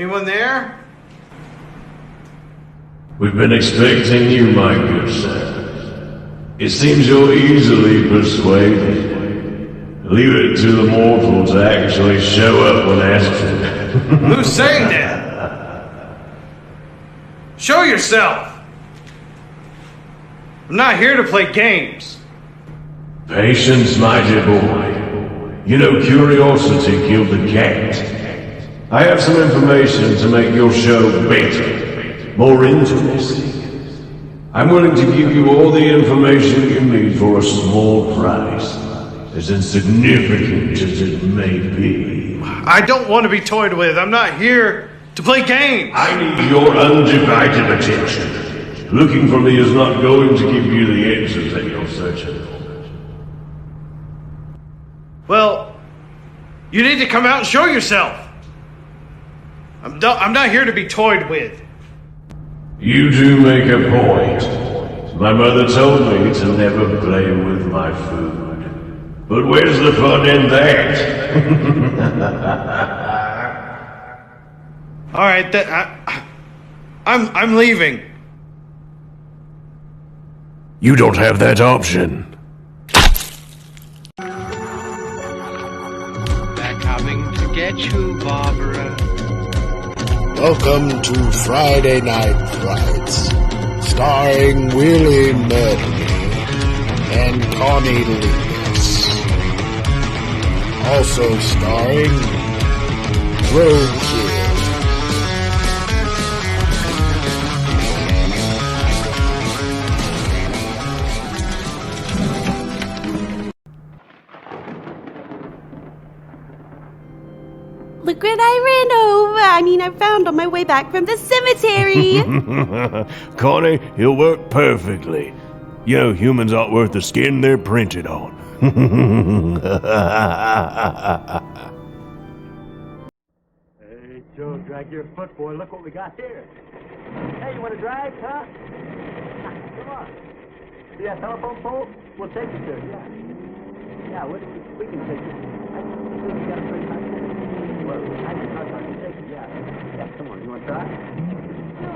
Anyone there? We've been expecting you, my good sir. It seems you're easily persuaded. Leave it to the mortal to actually show up when asked to. Who's saying that? Show yourself! I'm not here to play games. Patience, my dear boy. You know, curiosity killed the cat. I have some information to make your show better, more interesting. I'm willing to give you all the information you need for a small price, as insignificant as it may be. I don't want to be toyed with. I'm not here to play games. I need your undivided attention. Looking for me is not going to give you the answers that you're searching for. Well, you need to come out and show yourself. I'm not here to be toyed with. You do make a point. My mother told me to never play with my food. But where's the fun in that? All right, I'm leaving. You don't have that option. They're coming to get you, Barbara. Welcome to Friday Night Frights, starring 𝕾𝖍𝖕 and Hilligoss. Also starring 𝕾𝖍𝖕. Look what I found on my way back from the cemetery. Connie, he'll work perfectly. You know, humans aren't worth the skin they're printed on. Hey, Joe, drag your foot, boy. Look what we got here. Hey, you want to drag, huh? Come on. See that telephone pole? We'll take you to it, yeah. Yeah, we can take you. I think we got a pretty nice thing. Well, I can talk about you take it, yeah. Yeah, come on. You want to try? Sure.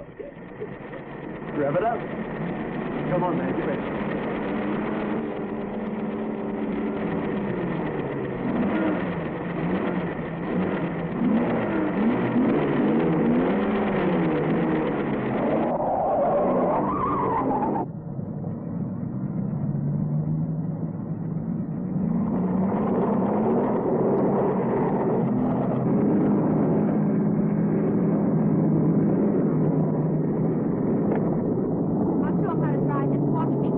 Okay. Rev it up. Come on, man. Get ready. I'm sure how to drive. Just watch me.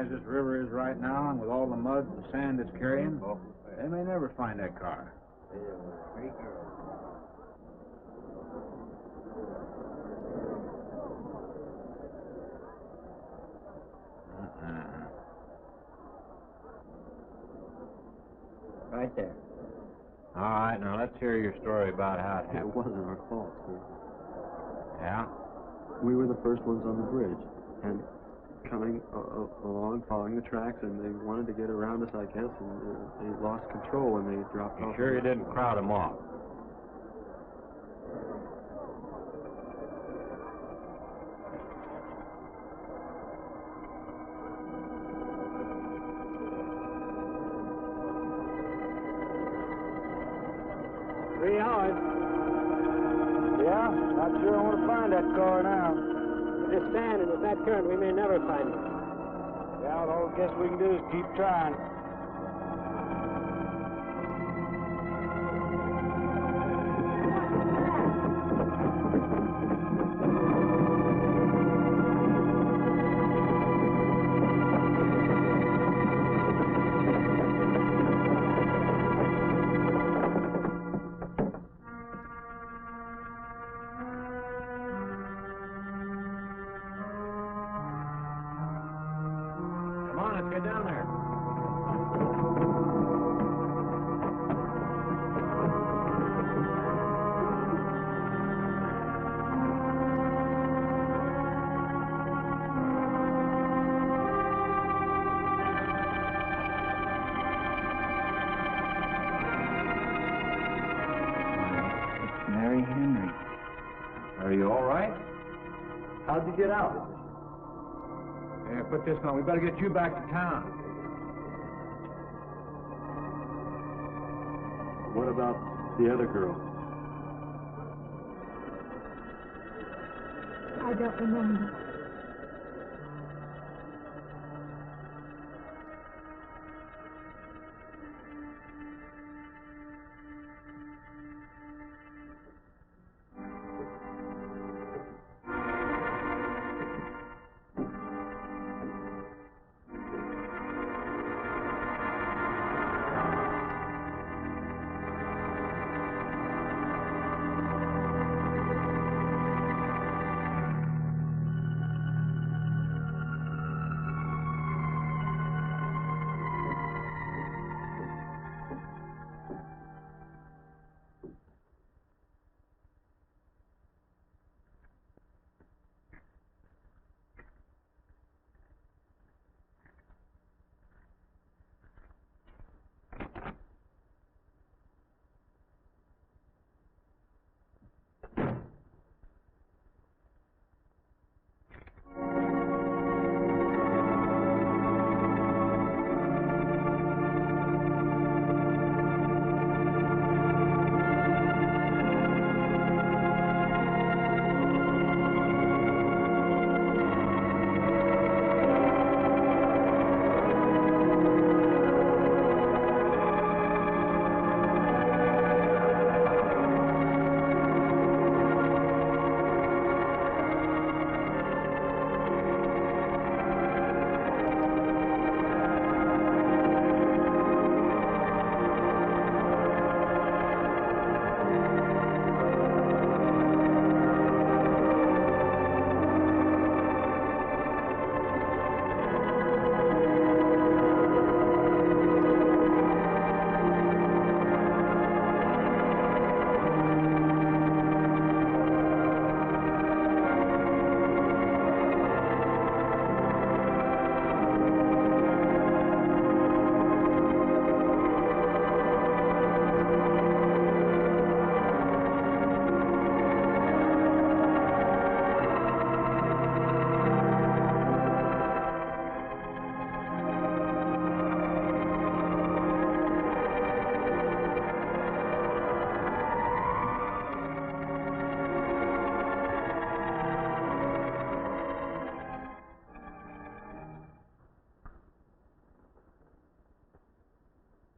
as this river is right now, and with all the mud and sand it's carrying, they may never find that car. Great girl. Right there. All right, now let's hear your story about how it It happened. wasn't our fault, sir. Yeah? We were the first ones on the bridge, and coming along, following the tracks, and they wanted to get around us, I guess, and they lost control when they dropped You off. sure you didn't crowd them off? Yeah, not sure I want to find that car now. With this sand and with that current, we may never find it. Yeah, all I guess we can do is keep trying. Come on, let's get down there. Mary Henry. Are you all right? How'd you get out? Yeah, put this on. We better get you back to town. What about the other girl? I don't remember.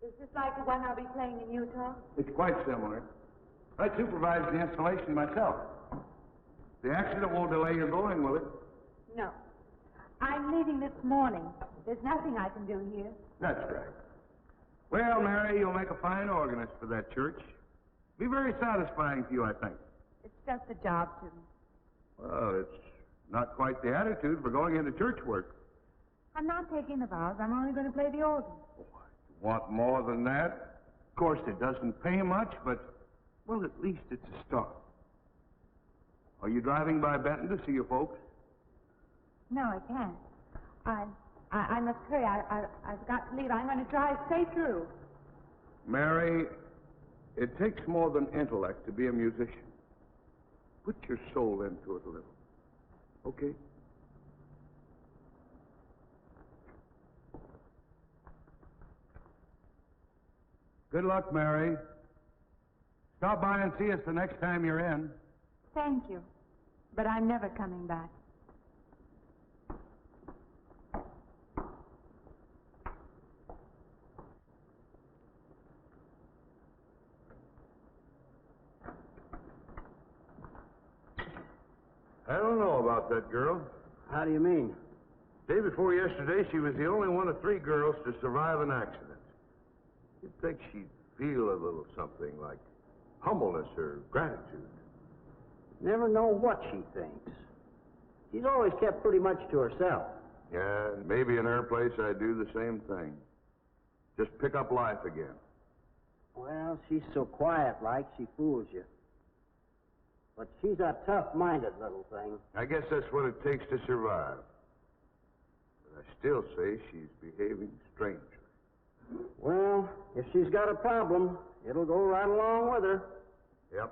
Is this like the one I'll be playing in Utah? It's quite similar. I supervised the installation myself. The accident won't delay your going, will it? No. I'm leaving this morning. There's nothing I can do here. That's right. Well, Mary, you'll make a fine organist for that church. Be very satisfying to you, I think. It's just a job to me. Well, it's not quite the attitude for going into church work. I'm not taking the vows. I'm only going to play the organ. You want more than that? Of course, it doesn't pay much, but, well, at least it's a start. Are you driving by Benton to see your folks? No, I can't. I must hurry. I've got to leave. I'm going to drive straight through. Mary, it takes more than intellect to be a musician. Put your soul into it a little. Okay? Good luck, Mary. Stop by and see us the next time you're in. Thank you. But I'm never coming back. I don't know about that girl. How do you mean? Day before yesterday, she was the only one of 3 girls to survive an accident. You'd think she'd feel a little something like humbleness or gratitude. Never know what she thinks. She's always kept pretty much to herself. Yeah, and maybe in her place I'd do the same thing. Just pick up life again. Well, she's so quiet-like, she fools you. But she's a tough-minded little thing. I guess that's what it takes to survive. But I still say she's behaving strangely. Well, if she's got a problem, it'll go right along with her. Yep.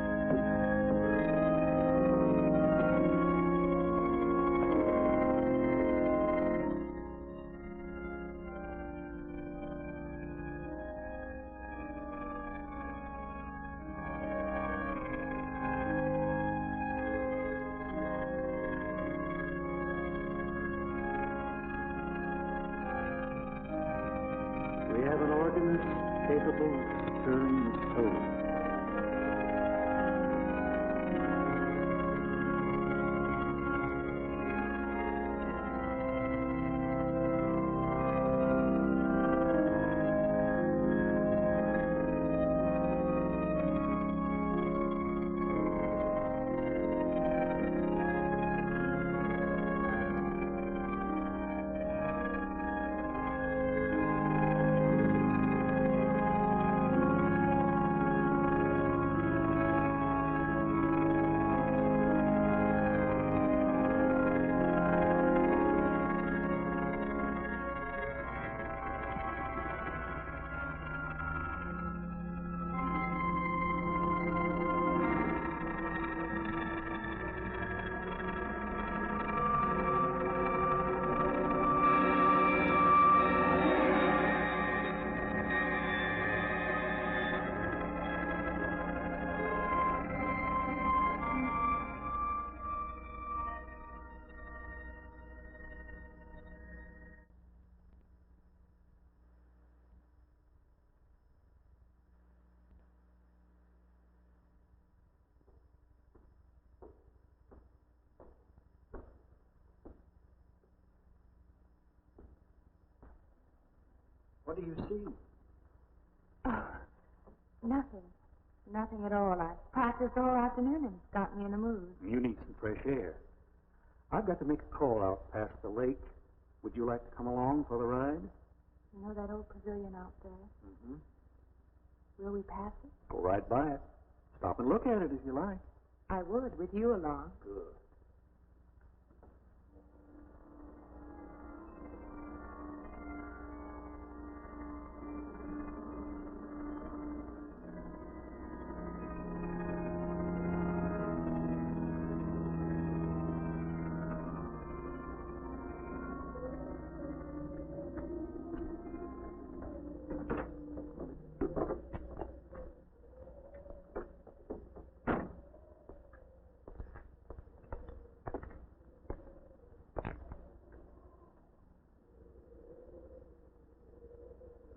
have an organist capable of stirring the soul. What do you see? Oh, nothing. Nothing at all. I practiced all afternoon and it's got me in a mood. You need some fresh air. I've got to make a call out past the lake. Would you like to come along for the ride? You know that old pavilion out there? Mm-hmm. Will we pass it? Go right by it. Stop and look at it if you like. I would, with you along. Good.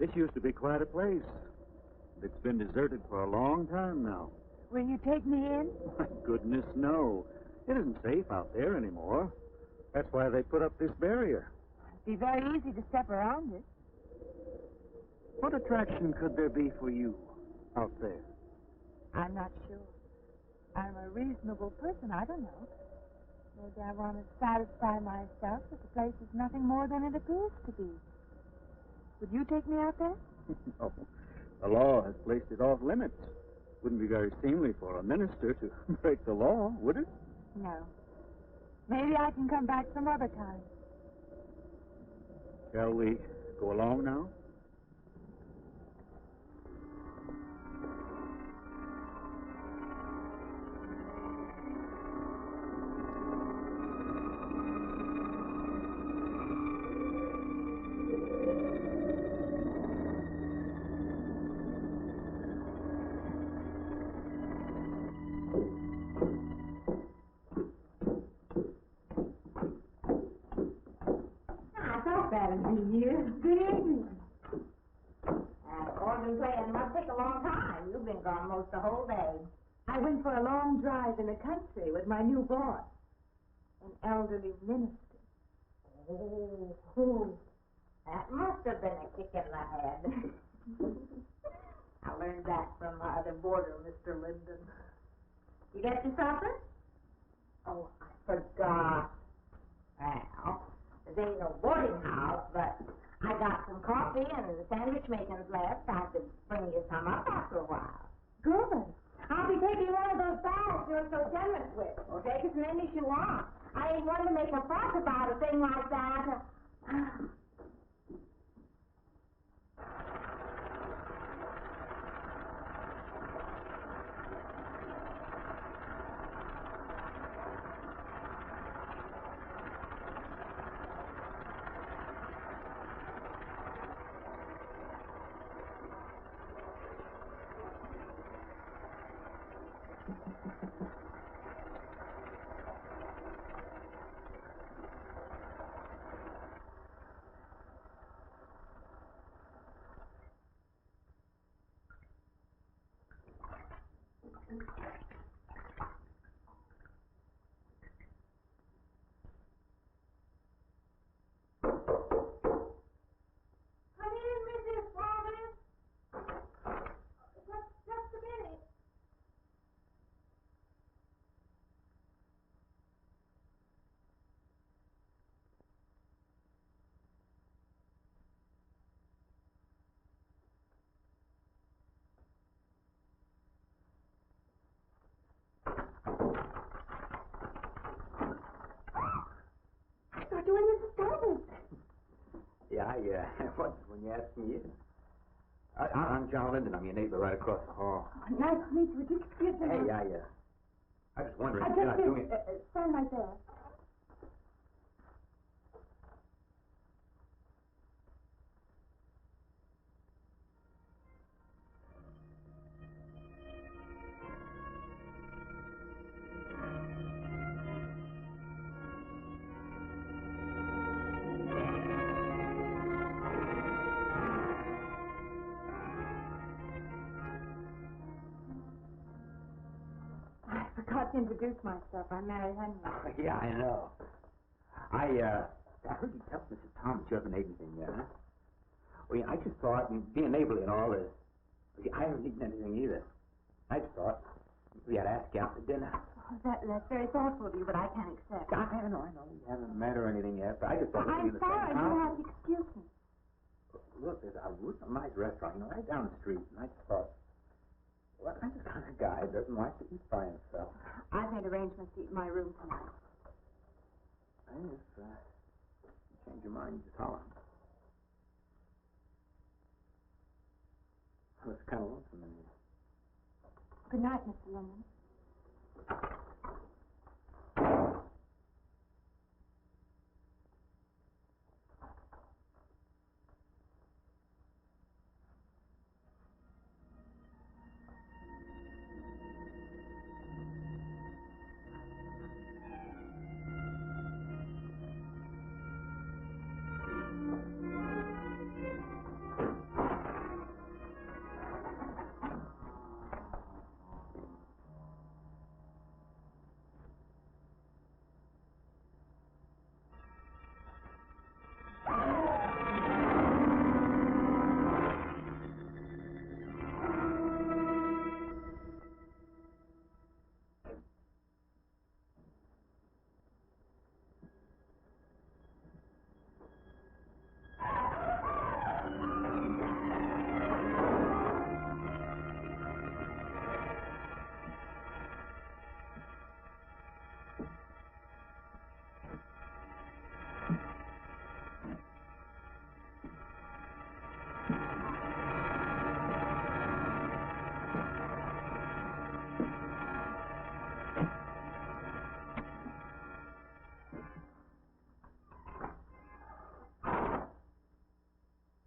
This used to be quite a place. It's been deserted for a long time now. Will you take me in? My goodness, no. It isn't safe out there anymore. That's why they put up this barrier. It'd be very easy to step around it. What attraction could there be for you out there? I'm not sure. I'm a reasonable person. I don't know. Maybe I want to satisfy myself that the place is nothing more than it appears to be. Would you take me out there? No. The law has placed it off limits. Wouldn't be very seemly for a minister to break the law, would it? No. Maybe I can come back some other time. Shall we go along now? Good evening. Organ playing must take a long time. You've been gone most the whole day. I went for a long drive in the country with my new boss, an elderly minister. Oh, that must have been a kick in the head. I learned that from my other boarder, Mr. Linden. You get your supper? Oh, I forgot. Well, there ain't no boarding house, but I got some coffee and sandwich makings left. I could bring you some up after a while. Good. I'll be taking one of those baths you're so generous with. Well, take as many as you want. I ain't one to make a fuss about a thing like that. When you asked me in. I'm John Linden. I'm your neighbor right across the hall. Nice to meet you. Would you excuse me? Hey, I was wondering I if you're not just doing it. stand right there. I forgot to introduce myself. I'm Mary Henry. Oh, yeah, I know. I heard you tell Mrs. Thomas you haven't ate anything yet, huh? Well, yeah, I just thought, being neighborly and all, I haven't eaten anything either. I just thought we had to ask you out to dinner. Oh, that's very thoughtful of you, but I can't accept. I know. We haven't met or anything yet, but I just thought we'd be in I'm the sorry. same You'll house. have to excuse me. Look, there's a real nice restaurant, right down the street, and I just thought, well, I'm the kind of guy that doesn't like to eat by himself. I've made arrangements to eat in my room tonight. Hey, if you change your mind, just holler. Well, it's kind of lonesome in here. Good night, Mr. Linden.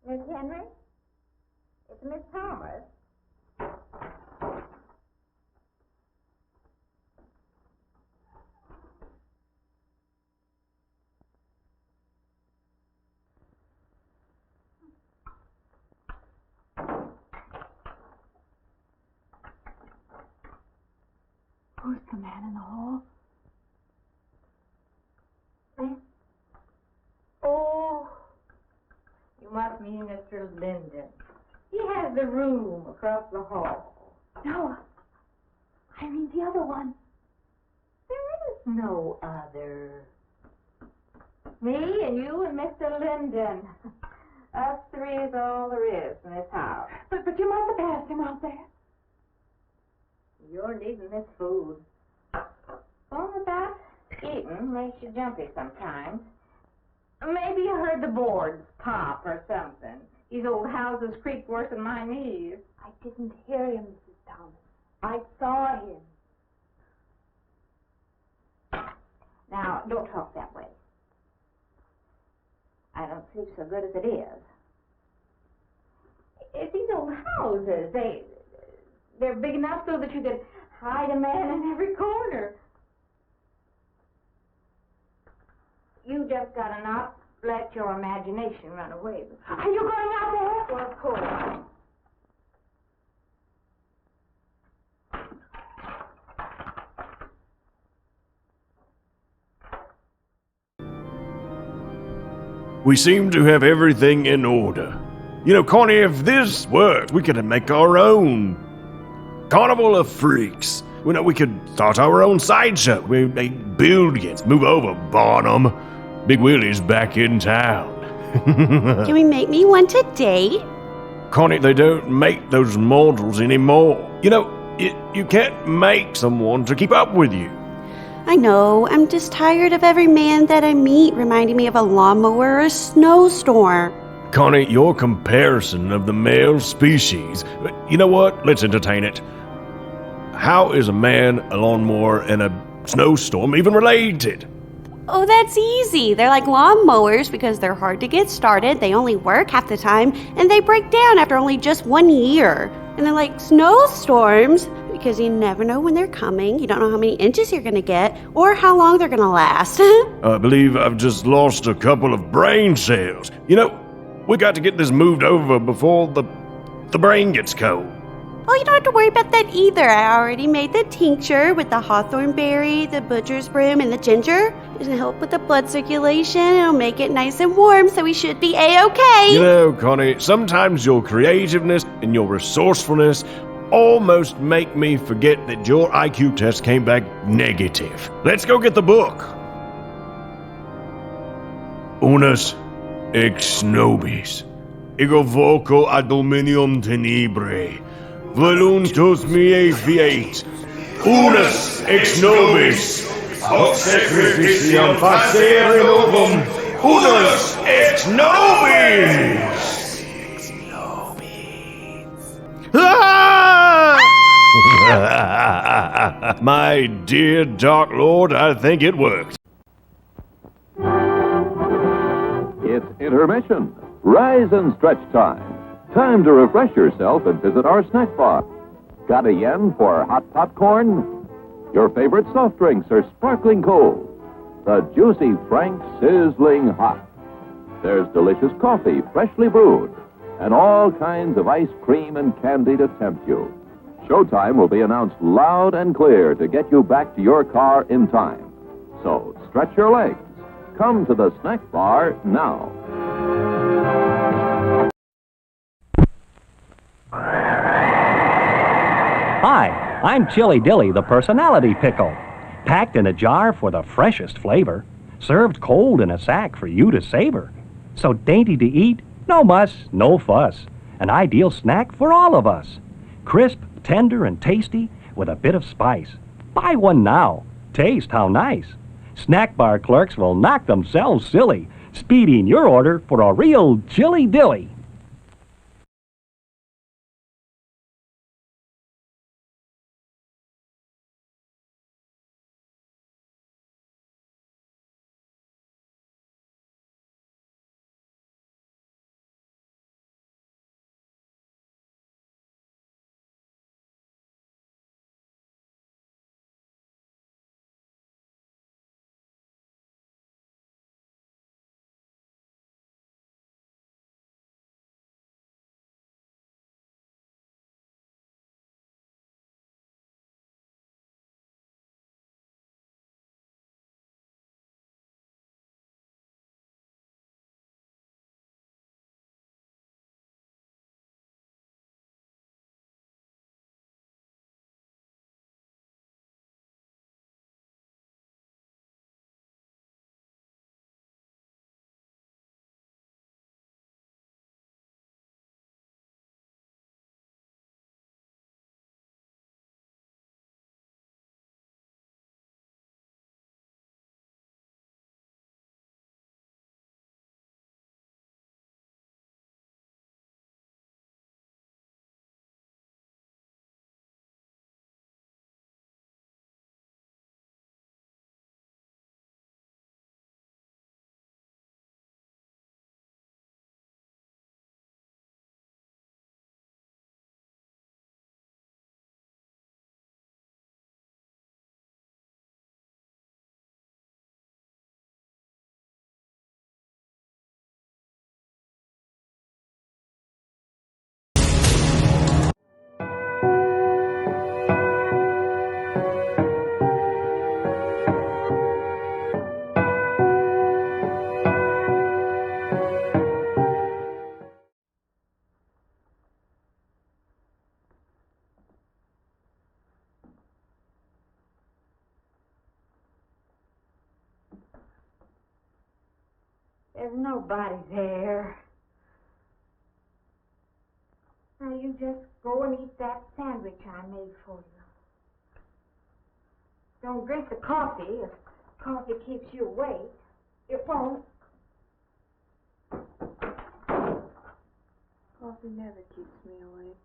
Miss Henry? It's Miss Thomas. Who's the man in the hall? Oh, you must mean Mr. Linden. He has the room across the hall. No, I mean the other one. There is no other. Me and you and Mr. Linden. Us three is all there is in this house. But you must have passed him out there. You're needing this food. All about eating makes you jumpy sometimes. Maybe you heard the boards pop or something. These old houses creak worse than my knees. I didn't hear him, Mrs. Thomas. I saw him. Now, don't talk that way. I don't sleep so good as it is. It's these old houses. They're big enough so that you could hide a man in every corner. You just gotta not let your imagination run away with you. Are you going out there? Well, of course. We seem to have everything in order. You know, Connie, if this worked, we could make our own Carnival of Freaks. You know, we could start our own sideshow. We make billions, move over, Barnum. Big Willie's back in town. Can we make me one today? Connie, they don't make those models anymore. You know, you can't make someone to keep up with you. I know. I'm just tired of every man that I meet reminding me of a lawnmower or a snowstorm. Connie, your comparison of the male species... You know what? Let's entertain it. How is a man, a lawnmower, and a snowstorm even related? Oh, that's easy. They're like lawnmowers because they're hard to get started, they only work half the time, and they break down after only just 1 year. And they're like snowstorms because you never know when they're coming, you don't know how many inches you're gonna get, or how long they're gonna last. I believe I've just lost a couple of brain cells. You know, we got to get this moved over before the brain gets cold. Oh, you don't have to worry about that either. I already made the tincture with the hawthorn berry, the butcher's broom, and the ginger. It'll help with the blood circulation. It'll make it nice and warm, so we should be A-okay. You know, Connie, sometimes your creativeness and your resourcefulness almost make me forget that your IQ test came back negative. Let's go get the book. Unus ex nobis, ego voco ad dominium tenebrae, voluntas meae fiat, unus ex nobis, hoc sacrificium facere novum, unus ex nobis! Ah! My dear Dark Lord, I think it worked. It's intermission. Rise and stretch time. Time to refresh yourself and visit our snack bar. Got a yen for hot popcorn? Your favorite soft drinks are sparkling cold. The juicy Frank sizzling hot. There's delicious coffee, freshly brewed, and all kinds of ice cream and candy to tempt you. Showtime will be announced loud and clear to get you back to your car in time. So stretch your legs. Come to the snack bar now. Hi, I'm Chili Dilly, the personality pickle. Packed in a jar for the freshest flavor. Served cold in a sack for you to savor. So dainty to eat, no muss, no fuss. An ideal snack for all of us. Crisp, tender, and tasty with a bit of spice. Buy one now. Taste how nice. Snack bar clerks will knock themselves silly, speeding your order for a real Chili Dilly. There's nobody there. Now you just go and eat that sandwich I made for you. Don't drink the coffee. If coffee keeps you awake, it won't. Coffee never keeps me awake.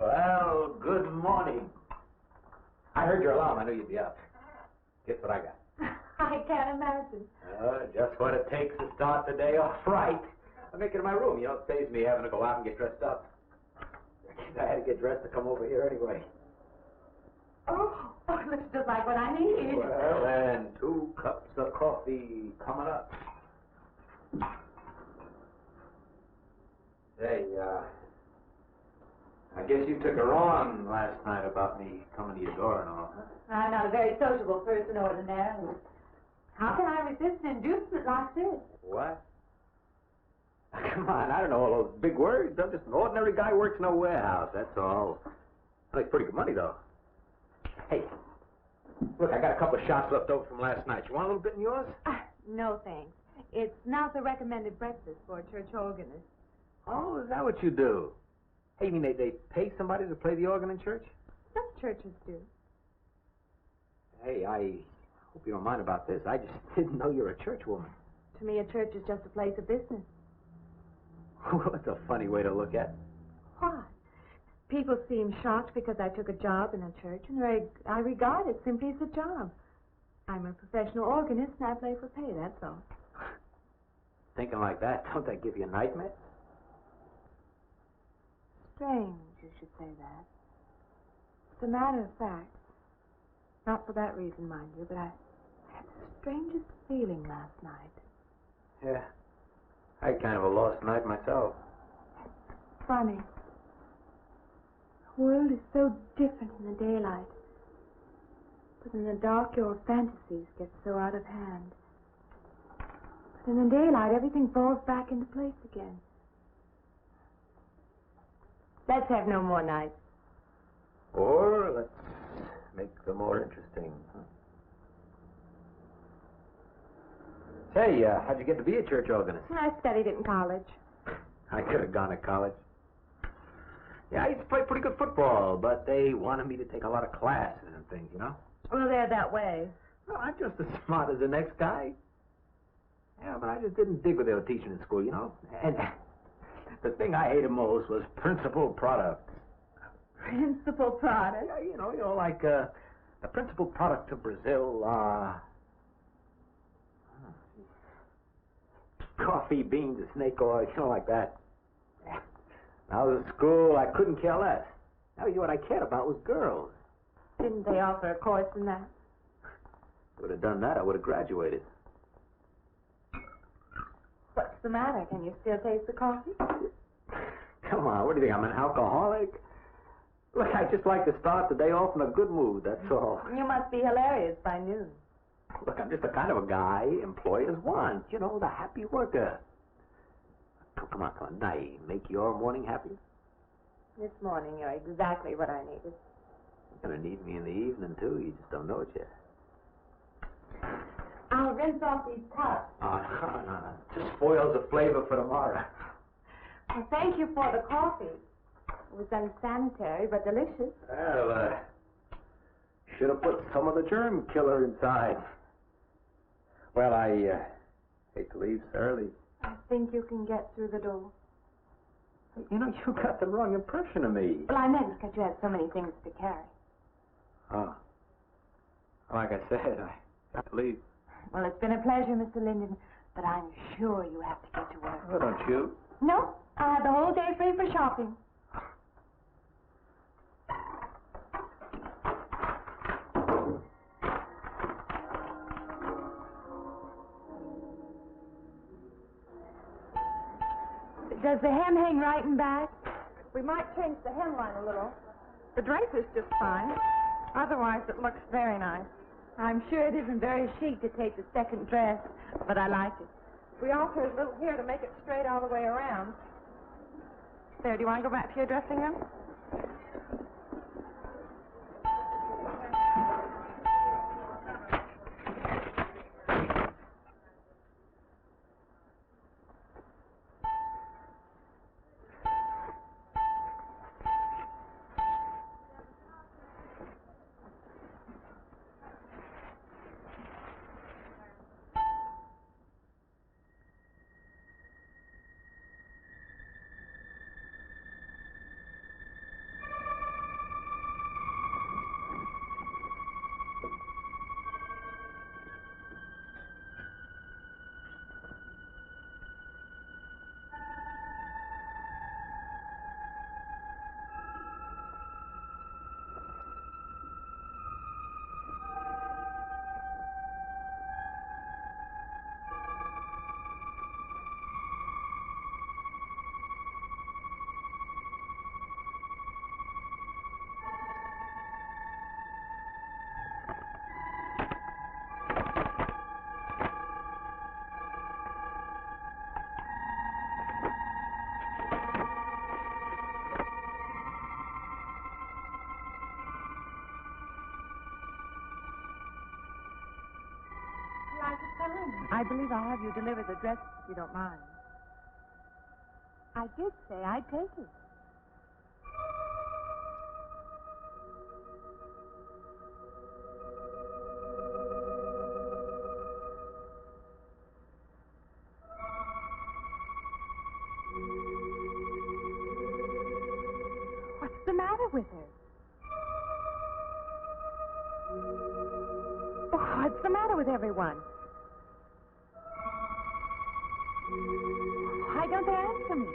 Well, good morning. I heard your alarm. I knew you'd be up. Guess what I got? I can't imagine. Just what it takes to start the day off right. I make it in my room. You know, it saves me having to go out and get dressed up. I had to get dressed to come over here anyway. Oh, it looks just like what I need. Well, and 2 cups of coffee coming up. Say, I guess you took her on last night about me coming to your door and all, huh? I'm not a very sociable person ordinarily. How can I resist an inducement like this? What? Come on, I don't know all those big words. I'm just an ordinary guy who works in a warehouse, that's all. I make pretty good money, though. Hey, look, I got a couple of shots left over from last night. You want a little bit in yours? No, thanks. It's not the recommended breakfast for a church organist. Oh, is that what you do? Hey, you mean they pay somebody to play the organ in church? Some churches do. Hey, I hope you don't mind about this. I just didn't know you're a church woman. To me, a church is just a place of business. Well, that's a funny way to look at it. Why? People seem shocked because I took a job in a church, and I regard it simply as a job. I'm a professional organist, and I play for pay, that's all. Thinking like that, don't that give you a nightmare? Strange you should say that. As a matter of fact, not for that reason, mind you, but I had the strangest feeling last night. Yeah, I had kind of a lost night myself. Funny. The world is so different in the daylight. But in the dark, your fantasies get so out of hand. But in the daylight, everything falls back into place again. Let's have no more nights. Or let's make them more interesting. Say, how'd you get to be a church organist? I studied it in college. I could have gone to college. Yeah, I used to play pretty good football, but they wanted me to take a lot of classes and things, you know? Well, they're that way. Well, I'm just as smart as the next guy. Yeah, but I just didn't dig what they were teaching in school, you know? And the thing I hated most was principal products. Principal product? Yeah, you know, like the principal product of Brazil, coffee, beans, and snake oil, you know, like that. When I was at school, I couldn't care less. Now, you know what I cared about was girls. Didn't they offer a course in that? Would have done that, I would have graduated. What's the matter? Can you still taste the coffee? Come on, what do you think, I'm an alcoholic? Look, I just like to start the day off in a good mood, that's all. You must be hilarious by noon. Look, I'm just the kind of a guy employers want. You know, the happy worker. Oh, come on. Now, make your morning happy? This morning, you're exactly what I needed. You're going to need me in the evening, too. You just don't know it yet. I'll rinse off these cups. No. Just spoils the flavor for tomorrow. Well, thank you for the coffee. It was unsanitary, but delicious. Well, should have put some of the germ killer inside. Well, I hate to leave so early. I think you can get through the door. You know, you got the wrong impression of me. Well, I meant because you had so many things to carry. Oh. Like I said, I got to leave. Well, it's been a pleasure, Mr. Linden, but I'm sure you have to get to work. Oh, don't you? No, I had the whole day free for shopping. Does the hem hang right and back? We might change the hemline a little. The drape is just fine. Otherwise, it looks very nice. I'm sure it isn't very chic to take the second dress, but I like it. We alter a little here to make it straight all the way around. There, do you want to go back to your dressing room? I believe I'll have you deliver the dress if you don't mind. I did say I'd take it. What's the matter with her? What's the matter with everyone? Why don't they answer me?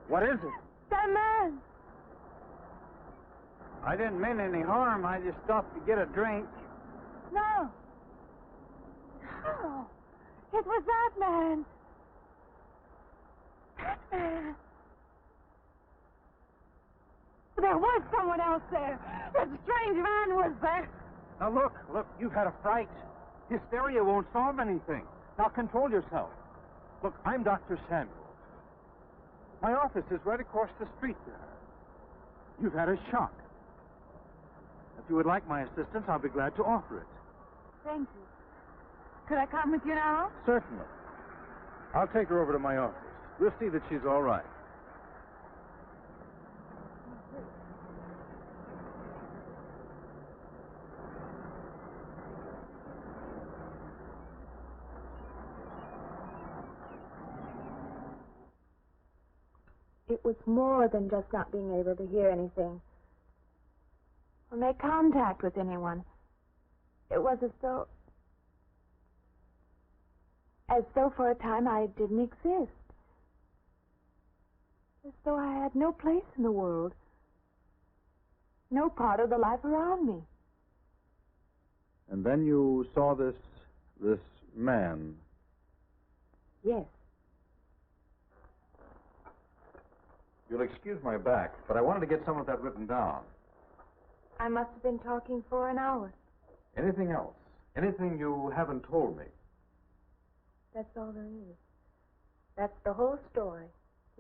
What is it? That man! I didn't mean any harm. I just stopped to get a drink. No. It was that man. That man. There was someone else there. That strange man was there. Now look, you've had a fright. Hysteria won't solve anything. Now control yourself. Look, I'm Dr. Samuels. My office is right across the street there. You've had a shock. If you would like my assistance, I'll be glad to offer it. Thank you. Could I come with you now? Certainly. I'll take her over to my office. We'll see that she's all right. It was more than just not being able to hear anything or make contact with anyone. It was as though for a time I didn't exist. As though I had no place in the world. No part of the life around me. And then you saw this man. Yes. You'll excuse my back, but I wanted to get some of that written down. I must have been talking for an hour. Anything else? Anything you haven't told me? That's all there is. That's the whole story.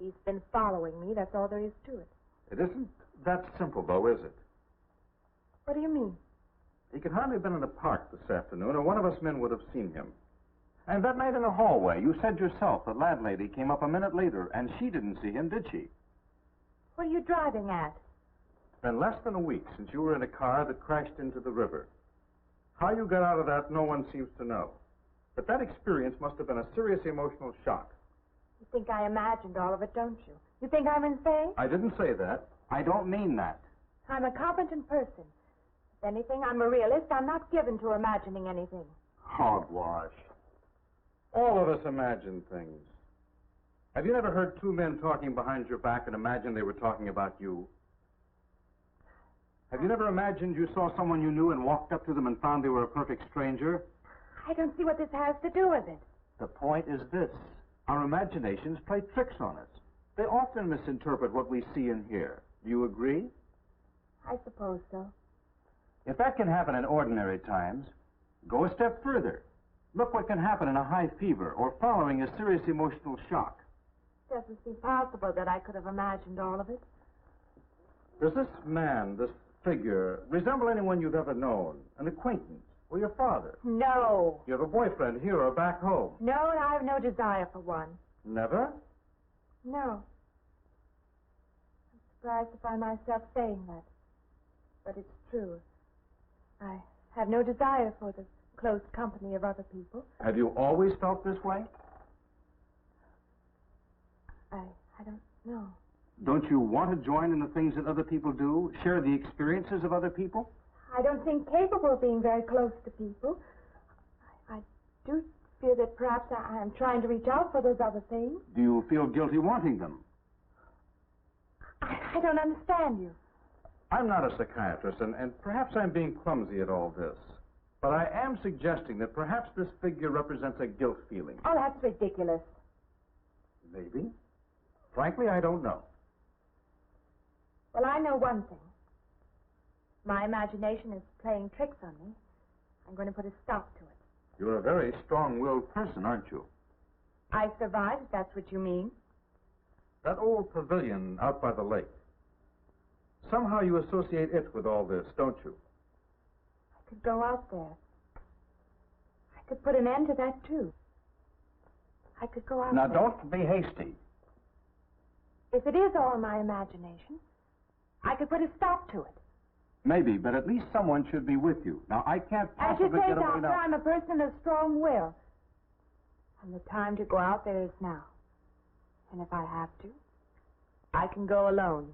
He's been following me. That's all there is to it. It isn't that simple, though, is it? What do you mean? He could hardly have been in the park this afternoon, or one of us men would have seen him. And that night in the hallway, you said yourself that landlady came up a minute later, and she didn't see him, did she? What are you driving at? It's been less than a week since you were in a car that crashed into the river. How you got out of that, no one seems to know. But that experience must have been a serious emotional shock. You think I imagined all of it, don't you? You think I'm insane? I didn't say that. I don't mean that. I'm a competent person. If anything, I'm a realist. I'm not given to imagining anything. Hogwash. All of us imagine things. Have you never heard two men talking behind your back and imagined they were talking about you? Have you never imagined you saw someone you knew and walked up to them and found they were a perfect stranger? I don't see what this has to do with it. The point is this. Our imaginations play tricks on us. They often misinterpret what we see and hear. Do you agree? I suppose so. If that can happen in ordinary times, go a step further. Look what can happen in a high fever or following a serious emotional shock. It doesn't seem possible that I could have imagined all of it. Does this man, this figure, resemble anyone you've ever known? An acquaintance? Or your father? No. You have a boyfriend here or back home? No, I have no desire for one. Never? No. I'm surprised to find myself saying that. But it's true. I have no desire for the close company of other people. Have you always felt this way? I don't know. Don't you want to join in the things that other people do? Share the experiences of other people? I don't think capable of being very close to people. I do feel that perhaps I am trying to reach out for those other things. Do you feel guilty wanting them? I don't understand you. I'm not a psychiatrist, and perhaps I'm being clumsy at all this. But I am suggesting that perhaps this figure represents a guilt feeling. Oh, that's ridiculous. Maybe. Frankly, I don't know. Well, I know one thing. My imagination is playing tricks on me. I'm going to put a stop to it. You're a very strong-willed person, aren't you? I survived, if that's what you mean. That old pavilion out by the lake. Somehow you associate it with all this, don't you? I could go out there. I could put an end to that, too. I could go out Now, there. don't be hasty. If it is all my imagination, I could put a stop to it. Maybe, but at least someone should be with you. Now, I can't As you possibly say, get away Doctor, now. I'm a person of strong will. And the time to go out there is now. And if I have to, I can go alone.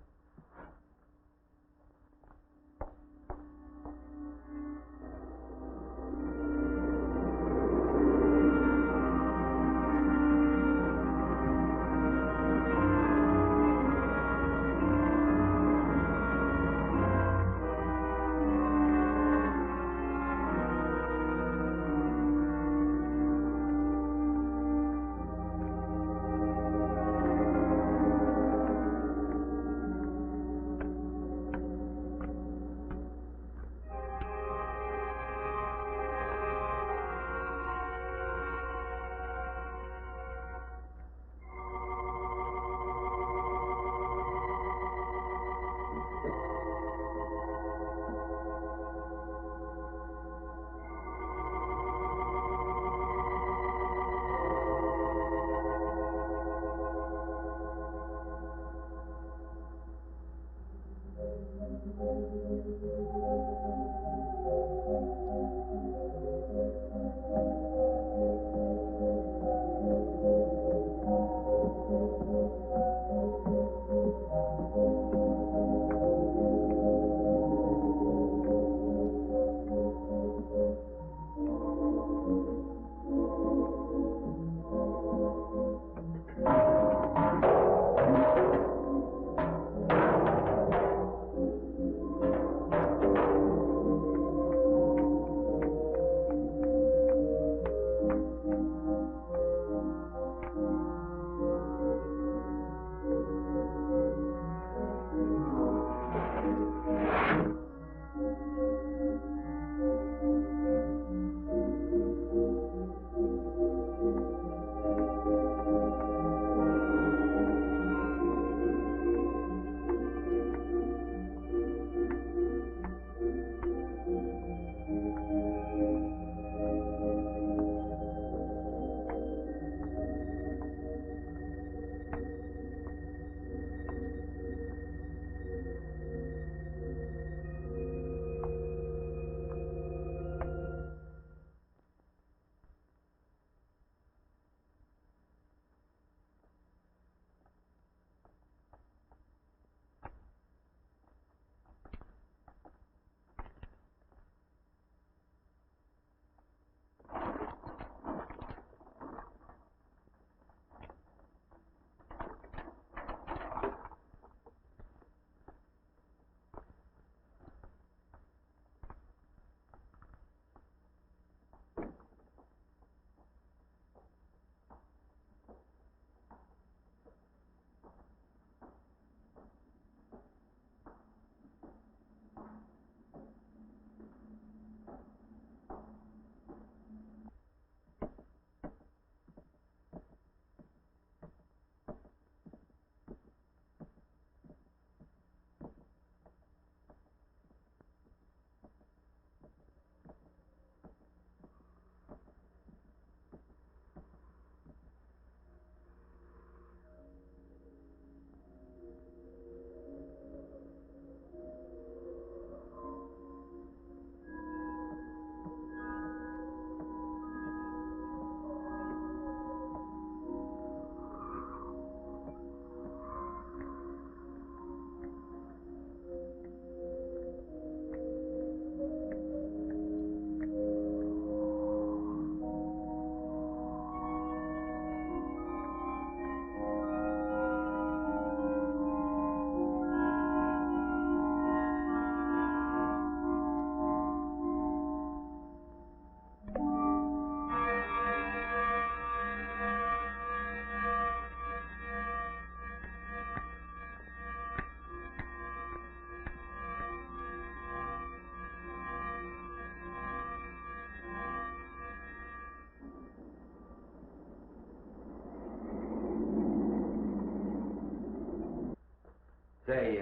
Say,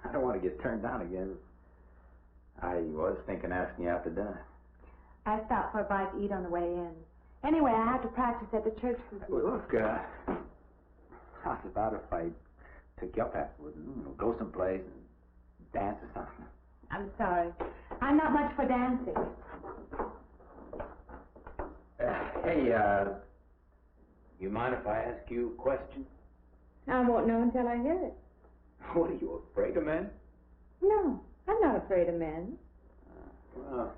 I don't want to get turned down again. I was thinking asking you out to dinner. I stopped for a bite to eat on the way in. Anyway, I have to practice at the church this week. Well, look, how's about if I took you up afterwards and go someplace and dance or something? I'm sorry. I'm not much for dancing. Hey, you mind if I ask you a question? I won't know until I hear it. What, are you afraid of men? No, I'm not afraid of men. Well,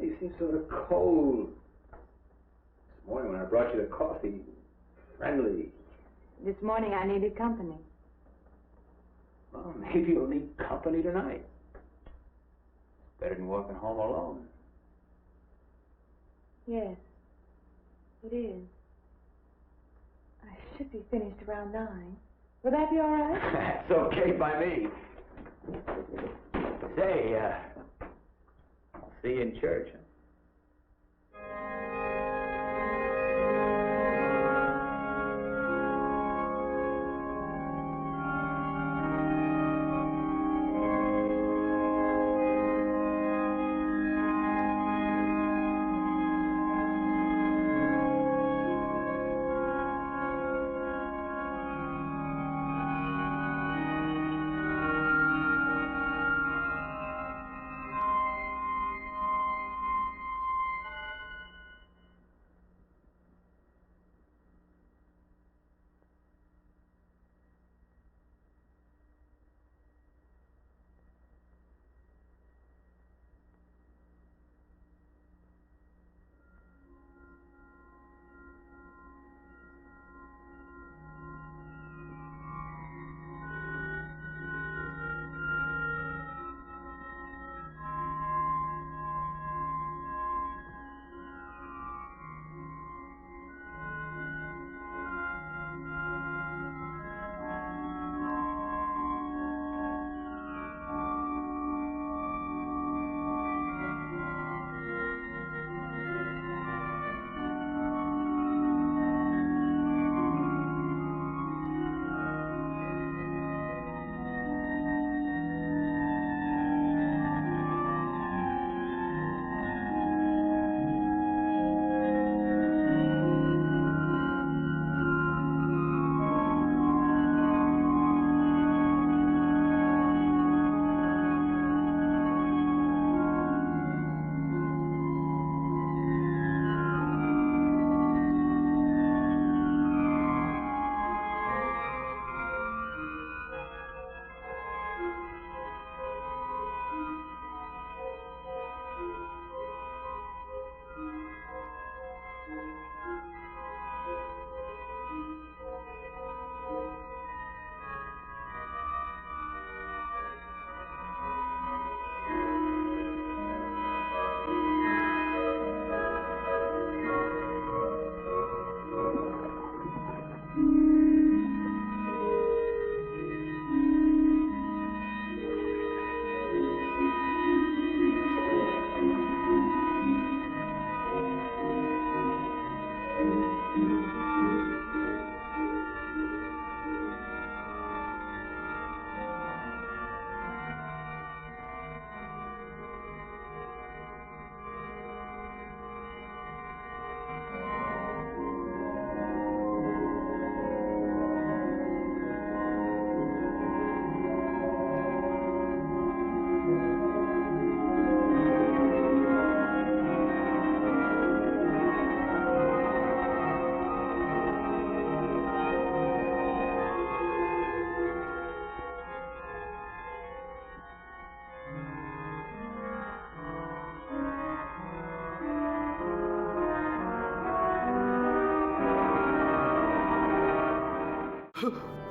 you seem sort of cold. This morning when I brought you the coffee, friendly. This morning I needed company. Well, maybe you'll need company tonight. Better than walking home alone. Yes, it is. I should be finished around 9. Will that be all right? That's okay by me. Say, I'll see you in church.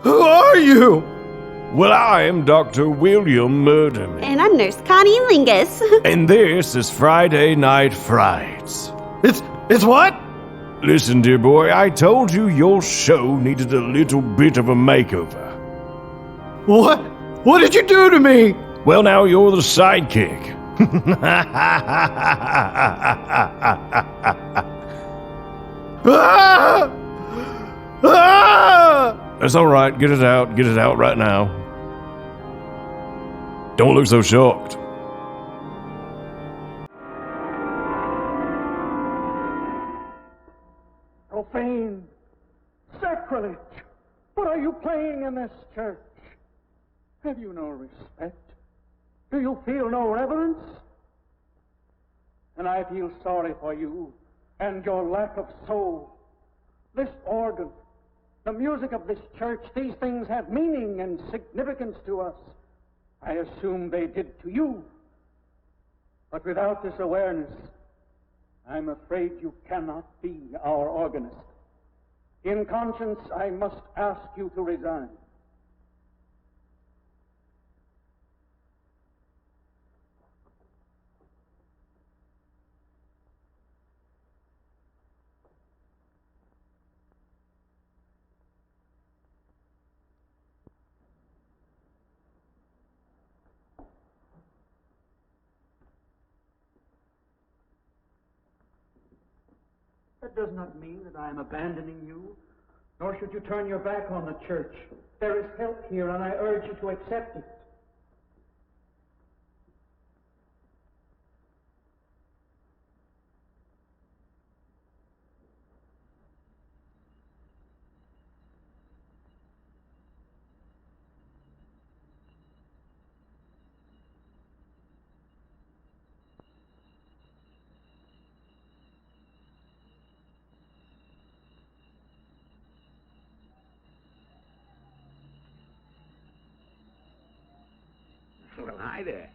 Who are you? Well, I am Dr. William Murderman. And I'm Nurse Connie Lingus. And this is Friday Night Frights. It's what? Listen, dear boy, I told you your show needed a little bit of a makeover. What? What did you do to me? Well, now you're the sidekick. Ah! Ah! That's all right. Get it out. Get it out right now. Don't look so shocked. Profane. Sacrilege. What are you playing in this church? Have you no respect? Do you feel no reverence? And I feel sorry for you and your lack of soul. This organ, the music of this church, these things have meaning and significance to us. I assume they did to you. But without this awareness, I'm afraid you cannot be our organist. In conscience, I must ask you to resign. That does not mean that I am abandoning you, nor should you turn your back on the church. There is help here, and I urge you to accept it. Well, hi there.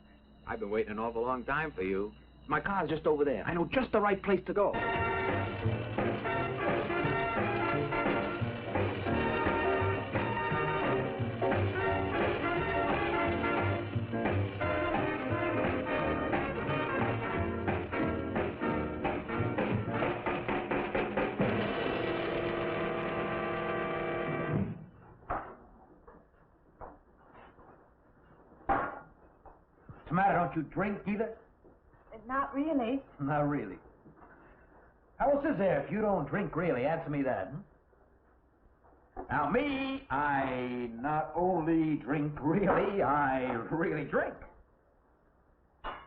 I've been waiting an awful long time for you. My car's just over there. I know just the right place to go. What's the matter? Don't you drink either? Not really. Not really. How else is there if you don't drink really? Answer me that. Now, me, I not only drink really, I really drink. What's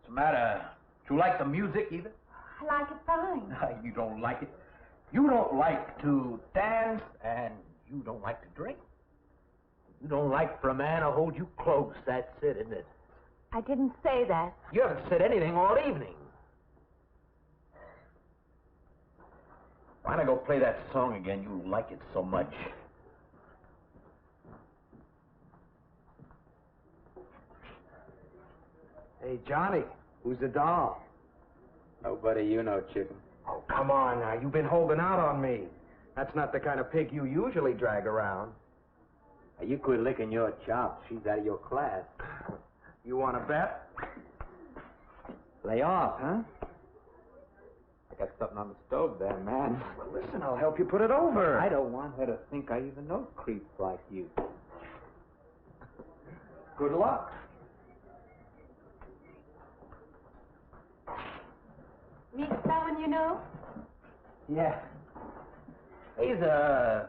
the matter? Do you like the music either? I like it fine. You don't like it. You don't like to dance, and you don't like to drink. You don't like for a man to hold you close. That's it, isn't it? I didn't say that. You haven't said anything all evening. Why don't I go play that song again? You like it so much. Hey, Johnny, who's the doll? Nobody you know, chicken. Oh, come on now. You've been holding out on me. That's not the kind of pig you usually drag around. Hey, you quit licking your chops. She's out of your class. You want to bet? Lay off, huh? I got something on the stove there, man. Well, listen, I'll help you put it over. I don't want her to think I even know creeps like you. Good luck. Meet someone you know? Yeah. He's a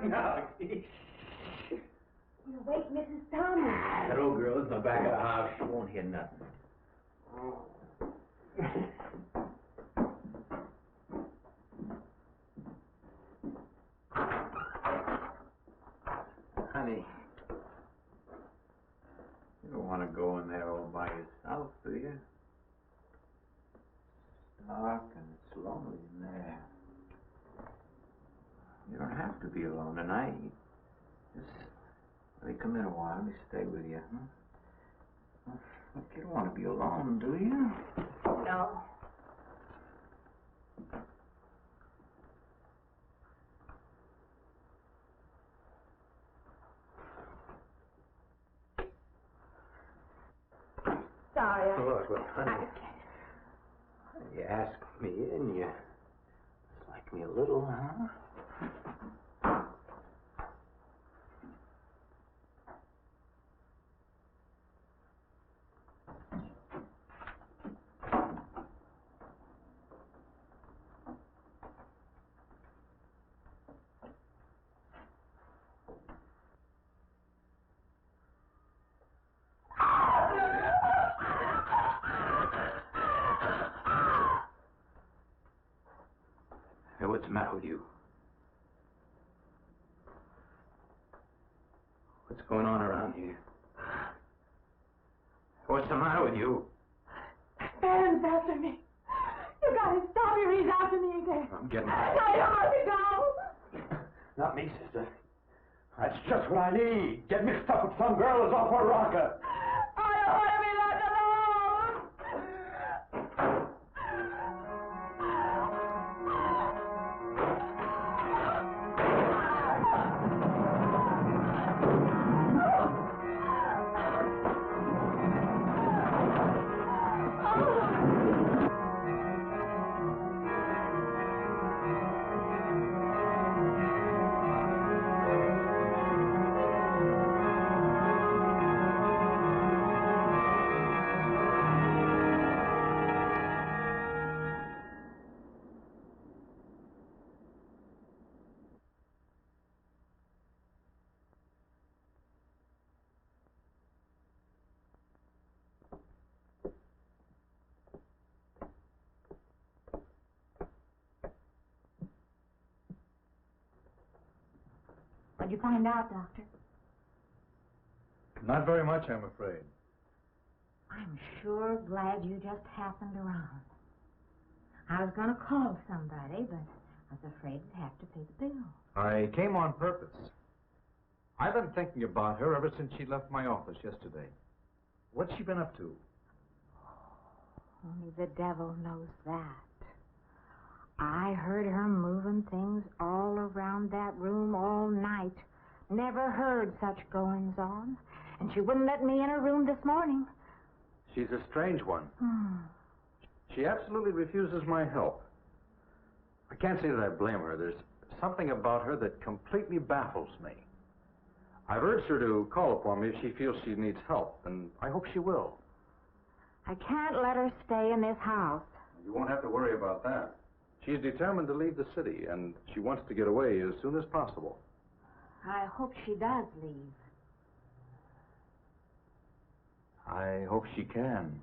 No. You wake Mrs. Thomas. That old girl is in the back of the house. She won't hear nothing. Honey, you don't want to go in there all by yourself, do you? It's dark and it's lonely in there. You don't have to be alone tonight. Just let me come in a while. Let me stay with you, huh? Look, you don't want to be alone, do you? No. Sorry. Look, honey. You asked me in, you like me a little, huh? Hey, what's the matter with you? What's going on around here? What's the matter with you? Aaron's after me. You gotta stop him. He's after me again. I'm getting... I don't want to go. Not me, sister. That's just what I need. Get mixed up with some girl who's off her rocker. I don't want to be left alone. What'd you find out, Doctor? Not very much, I'm afraid. I'm sure glad you just happened around. I was going to call somebody, but I was afraid to have to pay the bill. I came on purpose. I've been thinking about her ever since she left my office yesterday. What's she been up to? Only the devil knows that. I heard her moving things all around that room all night. Never heard such goings on. And she wouldn't let me in her room this morning. She's a strange one. She absolutely refuses my help. I can't say that I blame her. There's something about her that completely baffles me. I've urged her to call upon me if she feels she needs help, and I hope she will. I can't let her stay in this house. You won't have to worry about that. She's determined to leave the city, and she wants to get away as soon as possible. I hope she does leave. I hope she can.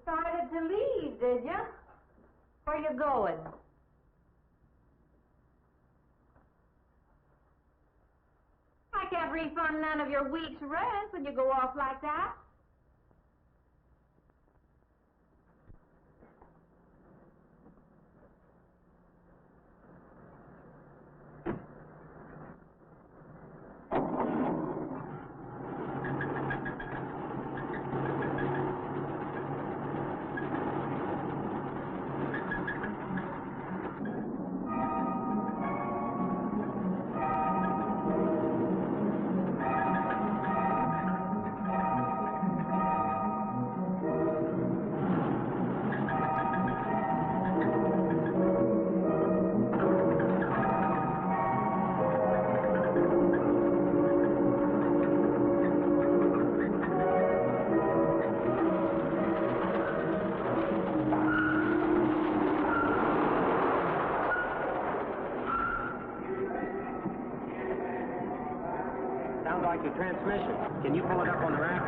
Decided to leave, did you? Where you going? I can't refund none of your week's rent when you go off like that. the transmission. Can you pull it up on the rack?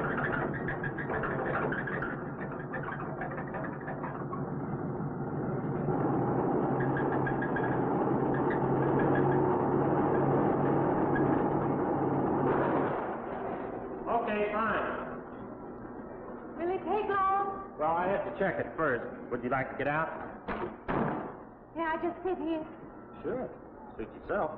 Okay, fine. Will it take long? Well, I have to check it first. Would you like to get out? Yeah, I just sit here. Sure. Suit yourself.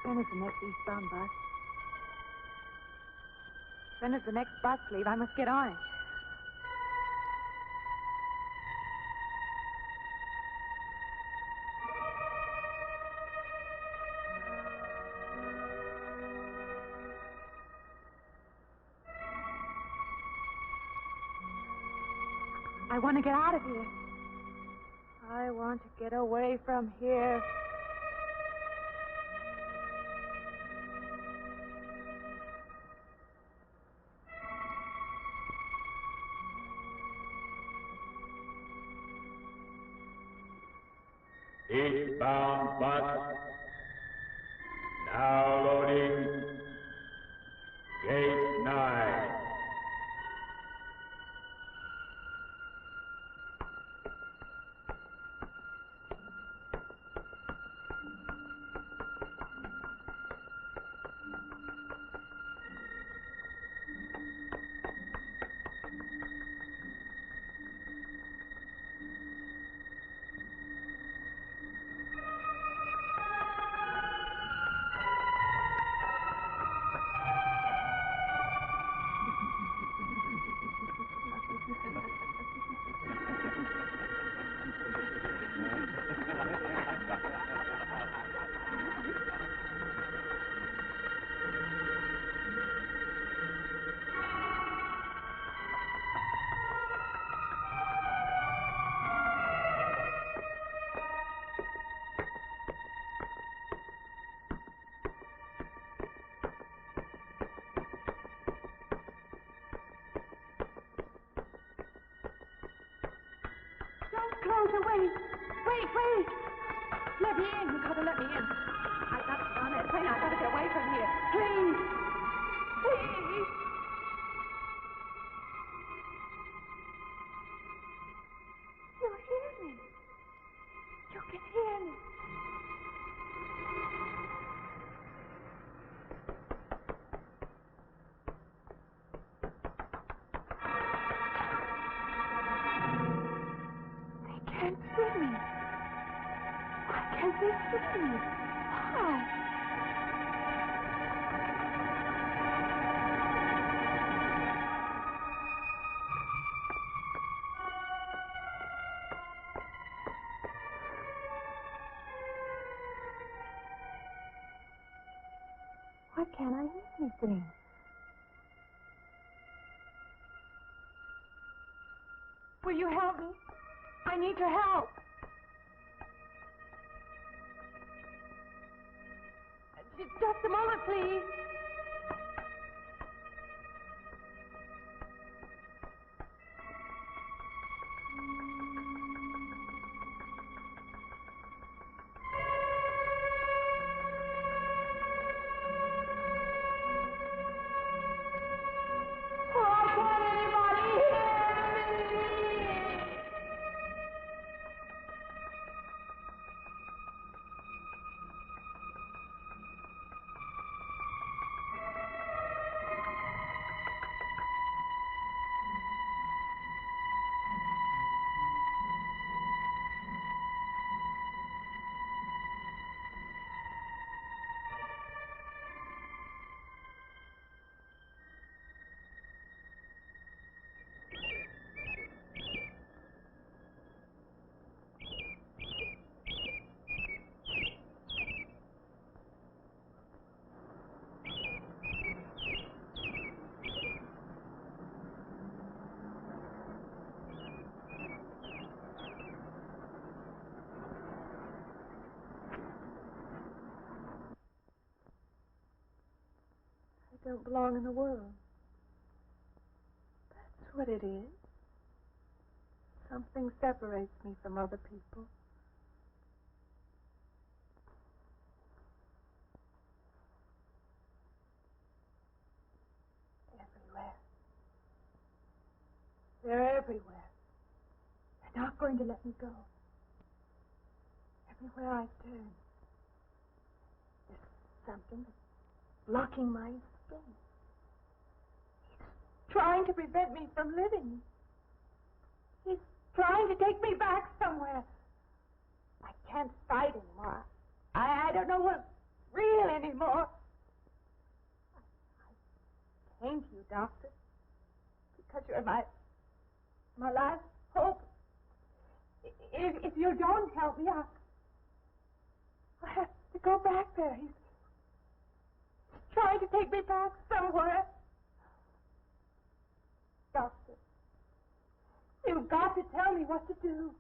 When is the next eastbound bus? When does the next bus leave? I must get on it. I want to get out of here. I want to get away from here. Eastbound bus. Now loading. Gate 9. Wait. Let me in. You gotta let me in. I got to get on that train. I gotta get away from here. Please. You hear me. You can hear me. Can't see me. Why can't they see me? Why? Why can't I hear anything? Will you help me? I need your help. Just a moment, please. Why can't anybody hear me? I don't belong in the world. That's what it is. Something separates me from other people. Everywhere. They're everywhere. They're not going to let me go. Everywhere I turn, there's something that's blocking my escape. He's trying to prevent me from living. He's trying to take me back somewhere. I can't fight anymore. I don't know what's real anymore. I came to you, Doctor, because you're my last hope. If you don't help me, I have to go back there. He's trying to take me back somewhere. Doctor, you've got to tell me what to do.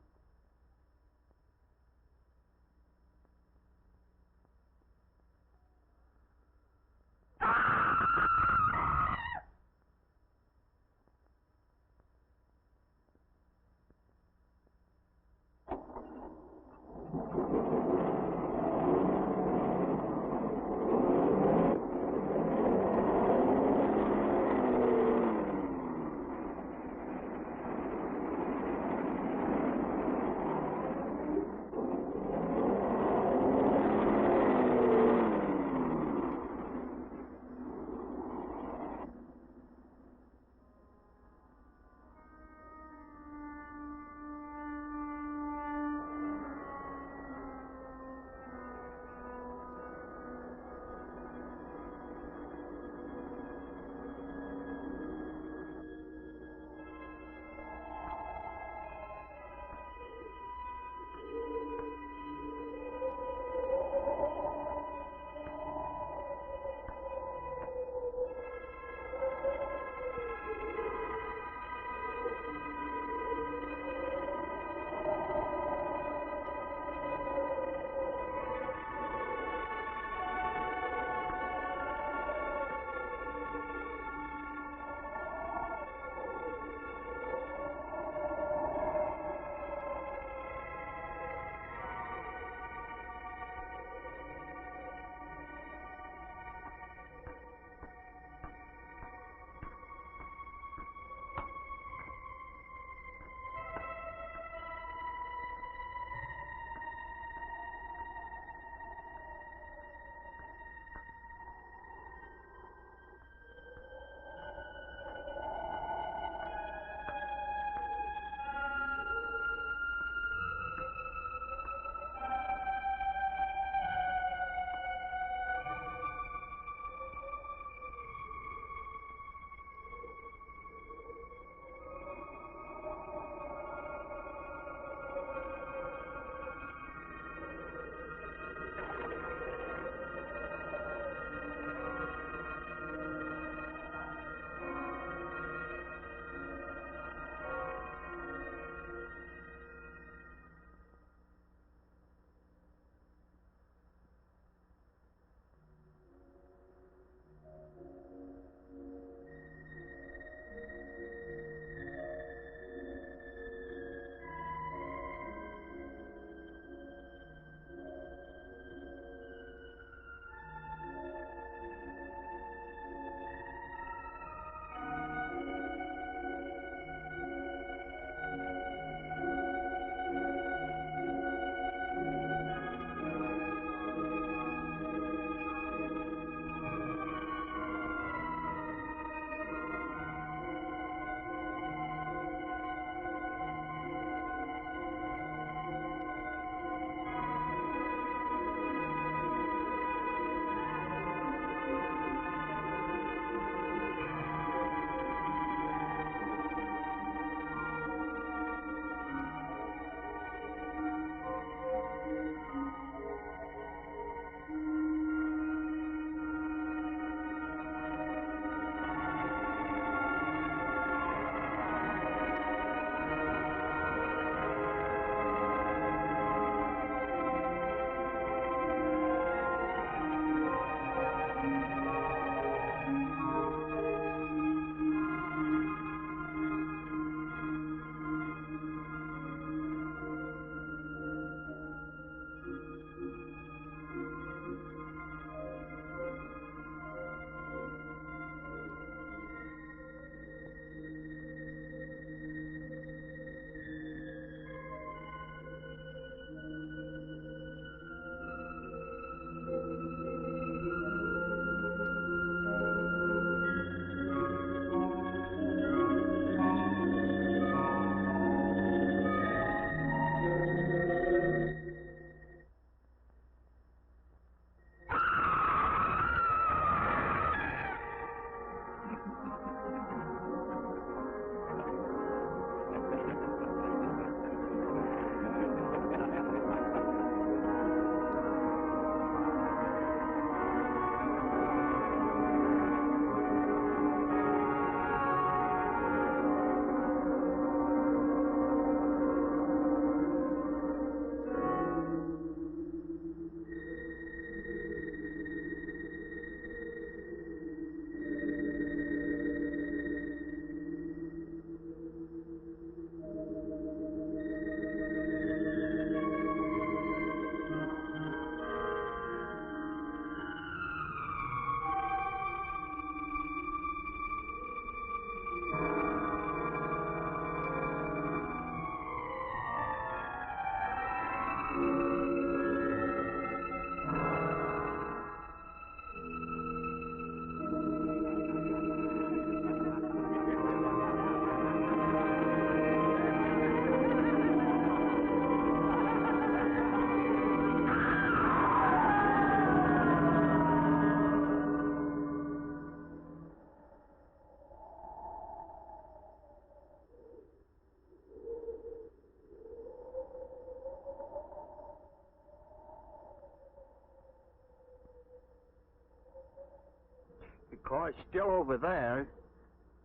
car still over there,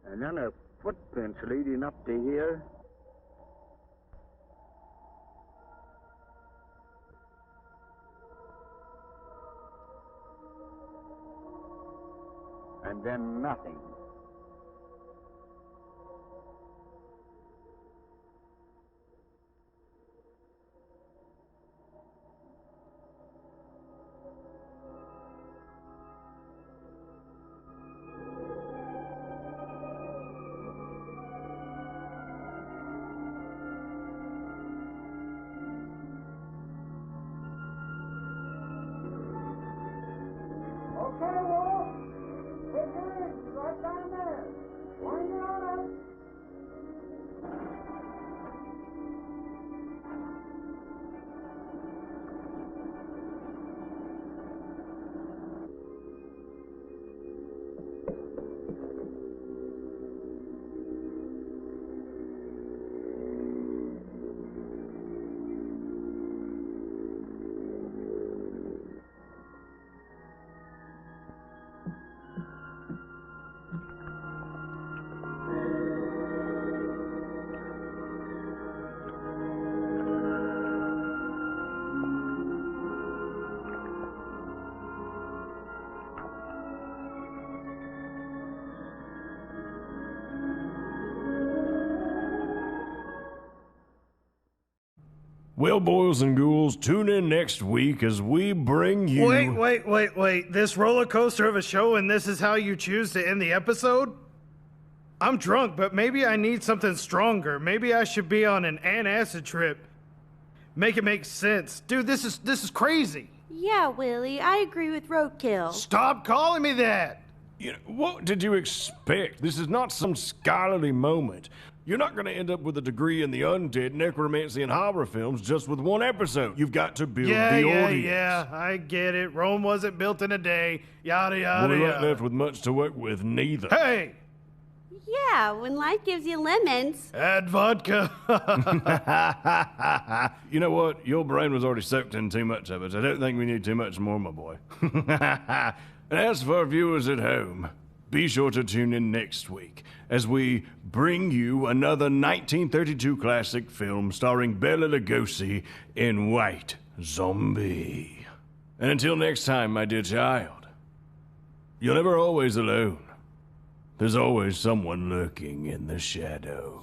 and then her footprints leading up to here. And then nothing. Okay, Wolf. Take your ears right down there. Wind it on up. Well, boys and ghouls, tune in next week as we bring you... Wait. This roller coaster of a show, and this is how you choose to end the episode? I'm drunk, but maybe I need something stronger. Maybe I should be on an antacid trip. Make it make sense. Dude, this is crazy. Yeah, Willie, I agree with Roadkill. Stop calling me that! You know, what did you expect? This is not some scholarly moment. You're not going to end up with a degree in the undead, necromancy, and horror films just with one episode. You've got to build the audience. Yeah, I get it. Rome wasn't built in a day. Yada, yada, We weren't yada. left with much to work with, neither. Hey! Yeah, when life gives you lemons. Add vodka. You know what? Your brain was already soaked in too much of it. I don't think we need too much more, my boy. And as for our viewers at home, be sure to tune in next week as we bring you another 1932 classic film starring Bela Lugosi in White Zombie. And until next time, my dear child, you're never always alone. There's always someone lurking in the shadow.